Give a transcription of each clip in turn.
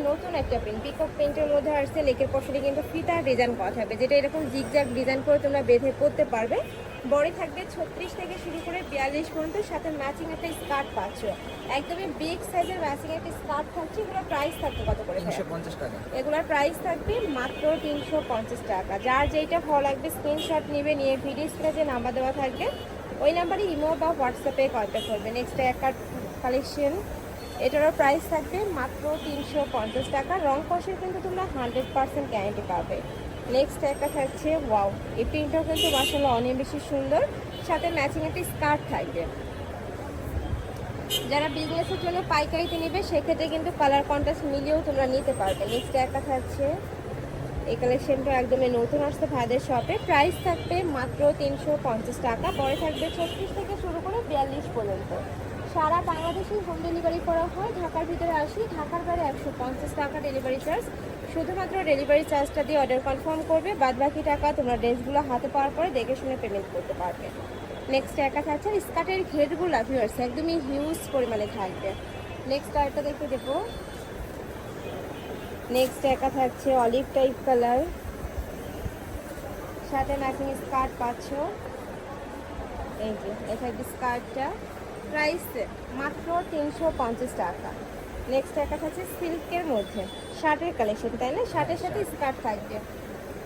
নতুন একটা print, peacock প্রিন্টের মধ্যে আসছে। নেকের পশনে কিন্তু ফিতার ডিজাইন করা থাকবে, যেটা এরকম জিগজ্যাগ ডিজাইন করে তোমরা বেঁধে পরতে পারবে। বডি থাকবে 36 থেকে শুরু করে 42 পর্যন্ত, সাথে ম্যাচিং একটা স্কার্ট পাচ্ছ। একদমই বিগ সাইজের ম্যাচিং একটা স্কার্ট থাকছে। এগুলোর প্রাইস থাকবে কত করে? 350 টাকা। এগুলোর প্রাইস থাকবে মাত্র 350 টাকা। যার যেটা ভালো লাগবে স্ক্রিনশট নিবে, নিয়ে ভিডিও স্ক্রিনে যে নাম্বার দেওয়া থাকবে ওই নাম্বারে ইমো বা হোয়াটসঅ্যাপে কন্ট্যাক্ট করবে। নেক্সট একটা কালেকশন, এটারও প্রাইস থাকবে মাত্র 350 টাকা। রং কষের কিন্তু তোমরা 100% গ্যারান্টি পাবে। নেক্সট একটা থাকছে, ওয়াও, এই প্রিন্টটাও কিন্তু মাশাআল্লাহ অনেক বেশি সুন্দর, সাথে ম্যাচিং একটা স্কার্ট থাকবে। যারা বিজনেসের জন্য পাইকারিতে নেবে সেক্ষেত্রে কিন্তু কালার কন্ট্রাস্ট মিলিয়েও তোমরা নিতে পারবে। নেক্সট একটা থাকছে, এই কালেকশনটা একদমই নতুন আসছে ভাইদের শপে। প্রাইস থাকবে মাত্র 350 টাকা। পরে থাকবে 36 থেকে শুরু করে 42 পর্যন্ত। সারা বাংলাদেশে হোম ডেলিভারি করা হয়। ঢাকার ভিতরে আসি, ঢাকার বাইরে 150 টাকা ডেলিভারি চার্জ। শুধুমাত্র ডেলিভারি চার্জটা দিয়ে অর্ডার কনফার্ম করবে, বাদ বাকি টাকা তোমরা ড্রেসগুলো হাতে পাওয়ার পরে দেখে শুনে পেমেন্ট করতে পারবে। নেক্সট একটা থাকছে স্কার্টের ঘেরগুলো ভিউয়ার্স একদমই হিউজ পরিমাণে থাকবে। নেক্সট আরেকটা দেখে দেবো। নেক্সট একটা থাকছে অলিভ টাইপ কালার, সাথে ম্যাচিং স্কার্ট পাচ্ছ। এই যে এটা স্কার্টটা, প্রাইস মাত্র 350 টাকা। নেক্সট একটা থাকছে সিল্কের মধ্যে শার্টের কালেকশন, তাই না? শার্টের সাথে স্কার্ট থাকবে।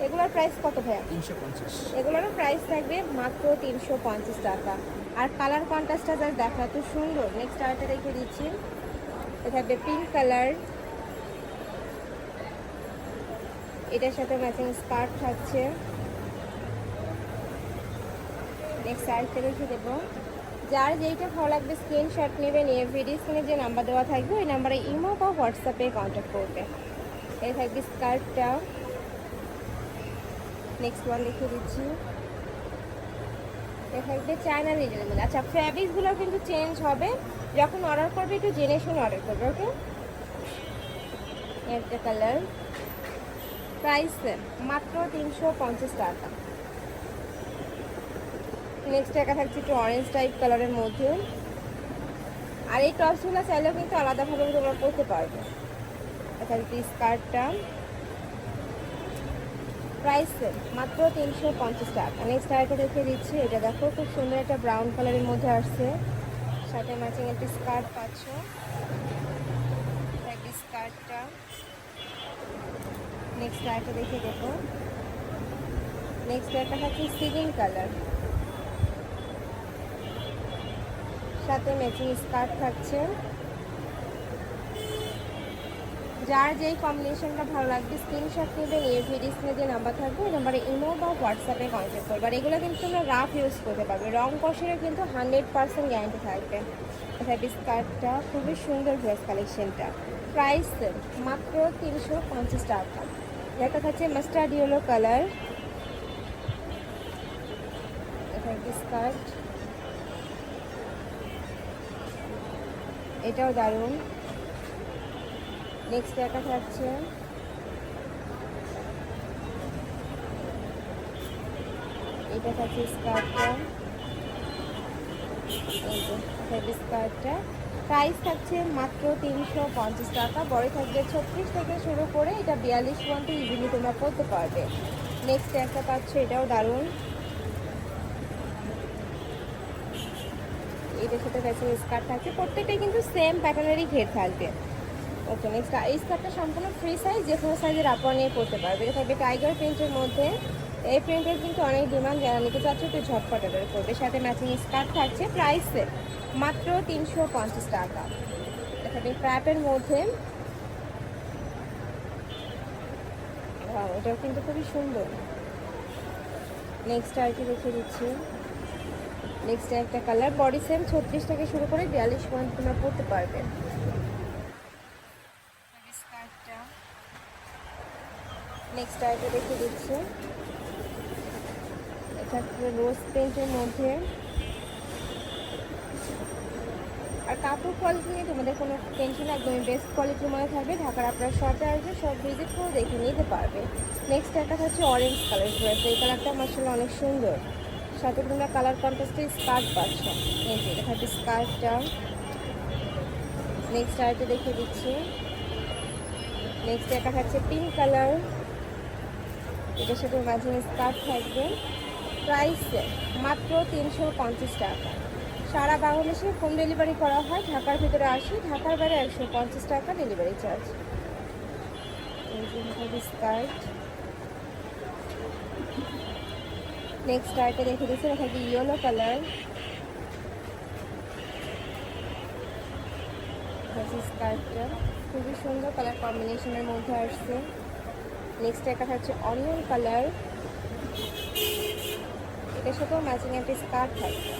এগুলোর প্রাইস কত ভাইয়া? 350। এগুলোরও প্রাইস থাকবে মাত্র 350 টাকা। আর কালার কন্ট্রাস্টটা যা দেখা এত সুন্দর। নেক্সট আরেকটা দেখে দিচ্ছি, এটা থাকবে পিঙ্ক কালার, এটার সাথে ম্যাচিং স্কার্ট থাকছে। নেক্সট আরেকটা রেখে দেবো। যার যেইটা ভালো লাগবে স্ক্রিনশট নেবে, নিয়ে ভিডিও স্ক্রিনে যে নাম্বার দেওয়া থাকবে ওই নাম্বারে ইমো বা হোয়াটসঅ্যাপে কন্ট্যাক্ট করবে। এই থাকবে স্কার্টটা। নেক্সট ওয়ান দেখিয়ে দিচ্ছি, এটা থাকবে চায়না রিজনের মধ্যে। আচ্ছা, ফ্যাব্রিকগুলো কিন্তু চেঞ্জ হবে, যখন অর্ডার করবে একটু জেনে শুনে অর্ডার করবে, ওকে? একটা কালার, প্রাইস মাত্র 350 টাকা। নেক্সট একটা থাকছে একটু অরেঞ্জ টাইপ কালারের মধ্যে। আর এই টপসগুলো চাইলেও কিন্তু আলাদাভাবে তোমরা করতে পারবে। এটা হচ্ছে স্কার্টটা, প্রাইস মাত্র 350 টাকা। নেক্সট আরেকটা দেখে দিচ্ছি, এটা দেখো খুব সুন্দর একটা ব্রাউন কালারের মধ্যে আসছে, সাথে ম্যাচিং একটা স্কার্ট পাচ্ছ। স্কার্টটা। নেক্সট আরেকটা দেখে দেখো। নেক্সট একটা থাকছে সিগিং কালার, সাথে ম্যাচিং স্কার্ট থাকছে। যার যেই কম্বিনেশনটা ভালো লাগবে স্ক্রিনশট নেবে, নিয়ে ভিডিও স্ক্রিনে যে নাম্বার থাকবে ওই নাম্বারে ইমো বা হোয়াটসঅ্যাপে কন্ট্যাক্ট করবে। আর এগুলো কিন্তু তোমরা রাফ ইউজ করতে পারবে, রং কষেরও কিন্তু 100% গ্যারান্টি থাকবে। এটা স্কার্টটা খুবই সুন্দর ড্রেস কালেকশনটা, প্রাইস মাত্র 350 টাকা। এটা হচ্ছে মাস্টার্ড ইয়েলো কালার, এটা স্কার্ট, এটাও দারুণ। নেক্সট একটা থাকছে, এটা থাকছে স্কার্টটা, এই যে স্কার্টটা, প্রাইস থাকছে মাত্র 350 টাকা। বড় থাকবে 36 থেকে শুরু করে এটা 42 পর্যন্ত ইজিলি তোমরা পরতে পারবে। নেক্সট একটা পাচ্ছ, এটাও দারুণ, এটার সাথে ম্যাচিং স্কার্ট থাকছে। প্রত্যেকটাই কিন্তু সেম প্যাটার্নেরই ঘের থাকবে। ওকে, নেক্সট এই স্কার্টটা সম্পূর্ণ ফ্রি সাইজ, যে কোনো সাইজের আপর নিয়ে পরতে পারবে। এটা থাকবে টাইগার প্রিন্টের মধ্যে। এই প্রিন্টের কিন্তু অনেক ডিমান্ড, যারা নিতে চাচ্ছে একটু ঝটপট অর্ডার করবে। সাথে ম্যাচিং স্কার্ট থাকছে, প্রাইস মাত্র 350 টাকা। এটা থাকবে ক্র্যাপের মধ্যে, এটাও কিন্তু খুবই সুন্দর। নেক্সট আরেকটি দেখে দিচ্ছি। নেক্সট একটা কালার, বডি সেম 36 থেকে শুরু করে 42 পর্যন্ত তোমরা পরতে পারবে। নেক্সট আইটা দেখে দিচ্ছি, এটা রোজ পেন্টের মধ্যে। আর কাপড় কোয়ালিটি নিয়ে তোমাদের কোনো টেনশন, একদমই বেস্ট কোয়ালিটির মধ্যে থাকবে। ঢাকার আপনার শপে আসবে, সব ভিজিট করে দেখে নিতে পারবে। নেক্সট একটা হচ্ছে অরেঞ্জ কালার ড্রেস, এই কালারটা মাশাআল্লাহ অনেক সুন্দর, সাথে তোমরা কালার কন্ট্রাস্টে স্কার্ট পাচ্ছ। এই যে এটা থাকবে স্কার্টটা। নেক্সট আইটা দেখে দিচ্ছি, নেক্সট একটা থাকছে পিঙ্ক কালার, এটার সাথে মাঝে স্কার্ট থাকবে। প্রাইস মাত্র 350 টাকা। সারা বাংলাদেশে হোম ডেলিভারি করা হয়, ঢাকার ভিতরে 80, ঢাকার বাইরে 150 টাকা ডেলিভারি চার্জ। স্কার্ট নেক্সট আরেকটা দেখে দিচ্ছি, এটা থাকবে ইয়েলো কালার, স্কার্টটা খুবই সুন্দর কালার কম্বিনেশনের মধ্যে আসছে। নেক্সট একটা থাকছে অনিয়ন কালার, এটার সাথেও ম্যাচিং একটা স্কার্ট থাকবে।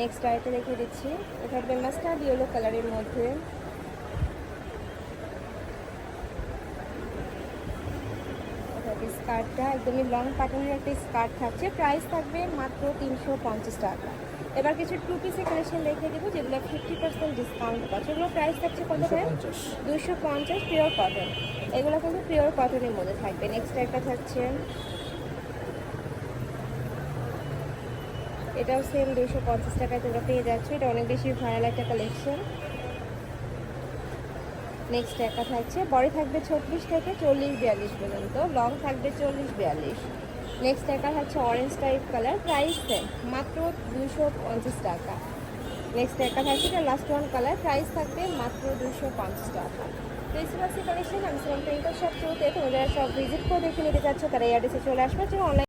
নেক্সট আরেকটা দেখে দিচ্ছি, এটা থাকবে মাস্টার্ড ইয়েলো কালারের মধ্যে। স্কার্টটা একদমই লং প্যাটার্নের একটা স্কার্ট থাকছে, প্রাইস থাকবে মাত্র 350 টাকা। এবার কিছু টু পিসের কালেকশন দেখে দেবো যেগুলো 50% ডিসকাউন্ট পাচ্ছে। এগুলো প্রাইস থাকছে কত করে? 250, পিওর কটন। এগুলো কিন্তু পিওর কটনের মধ্যে থাকবে। নেক্সট একটা থাকছে, এটাও সেম 250 টাকায় তোমরা পেয়ে যাচ্ছ। এটা অনেক বেশি ভাইরাল একটা কালেকশন। নেক্সট একটা থাকছে, বড় থাকবে 36 থেকে 40-42 পর্যন্ত, লং থাকবে 40-42। নেক্সট একটা থাকছে অরেঞ্জ টাইপ কালার, প্রাইস মাত্র 250 টাকা। নেক্সট একটা থাকছে, এটা লাস্ট ওয়ান কালার, প্রাইস থাকবে মাত্র 250 টাকা। ক্রিসমাসি কালেকশন আমি সেরকম প্রিন্টার শপ চলতে, তোমরা যারা সব ভিজিট করে দেখে নিতে চাচ্ছ তারা এই অ্যাড্রেসে চলে আসবে। অনলাইন